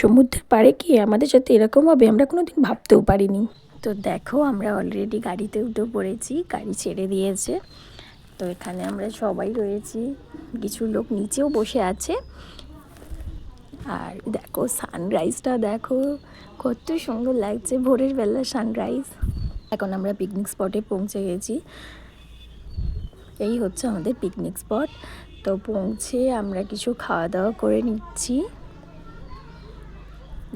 সমুদ্রের পাড়ে গিয়ে আমাদের সাথে এরকম হবে আমরা কোনোদিন ভাবতেও পারিনি। তো দেখো আমরা অলরেডি গাড়িতে উঠে পড়েছি, গাড়ি ছেড়ে দিয়েছে। তো এখানে আমরা সবাই রয়েছি, কিছু লোক নিচেও বসে আছে। আর দেখো সানরাইজটা দেখো কত সুন্দর লাগছে, ভোরের বেলা সানরাইজ। এখন আমরা পিকনিক স্পটে পৌঁছে গেছি। এই হচ্ছে আমাদের পিকনিক স্পট। তো পৌঁছে আমরা কিছু খাওয়া দাওয়া করে নিচ্ছি।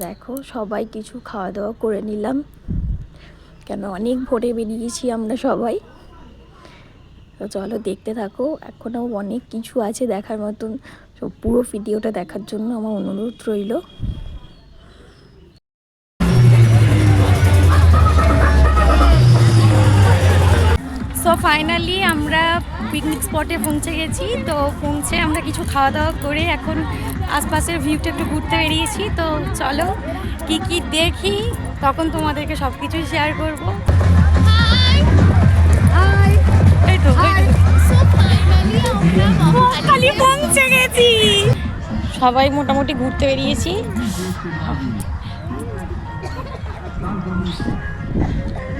দেখো সবাই কিছু খাওয়া দাওয়া করে নিলাম, কেন অনেক ভোরে বেরিয়েছি আমরা সবাই। তো চলো দেখতে থাকো, এখনও অনেক কিছু আছে দেখার মতন। তো পুরো ভিডিওটা দেখার জন্য আমার অনুরোধ রইল। সো ফাইনালি আমরা পিকনিক স্পটে পৌঁছে গেছি। তো পৌঁছে আমরা কিছু খাওয়া দাওয়া করে এখন আশপাশের ভিউটা একটু ঘুরতে বেরিয়েছি। তো চলো কি কি দেখি তখন তোমাদেরকে সব কিছুই শেয়ার করবো। খালি পৌঁছে গেছি, সবাই মোটামুটি ঘুরতে বেরিয়েছি।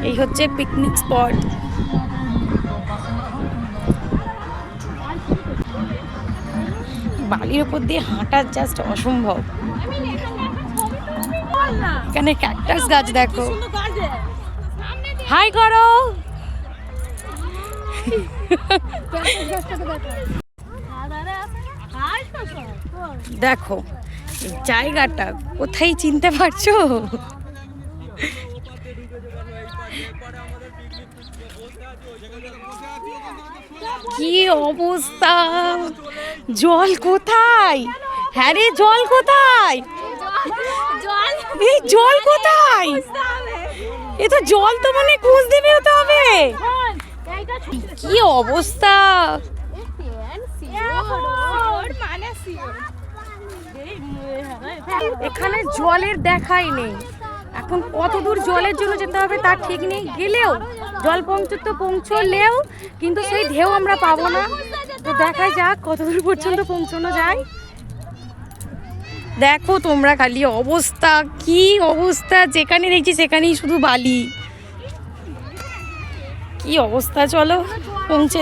এই হচ্ছে পিকনিক স্পট। বালির ওপর দিয়ে হাঁটা জাস্ট অসম্ভব। এখানে ক্যাকটাস গাছ দেখো, হাই করো। দেখো জায়গাটা কোথায় চিনতে পারছো? কি অবস্থা, জল কোথায়? হ্যাঁ রে জল কোথায়? এই জল কোথায়? এ তো জল তো মানে খুঁজতে বেরোতে হবে। কি অবস্থা, এখানে জলের দেখাই নেই। এখন কত দূর জলের জন্য যেতে হবে তার ঠিক নেই। গেলেও জল পৌঁছলেও কিন্তু সেই ঢেউ আমরা পাবো না। তো দেখা যাক কত দূর পর্যন্ত পৌঁছানো যায়। দেখো তোমরা খালি অবস্থা, কি অবস্থা, যেখানে দেখছি সেখানেই শুধু বালি। কি অবস্থা, চলো পৌঁছে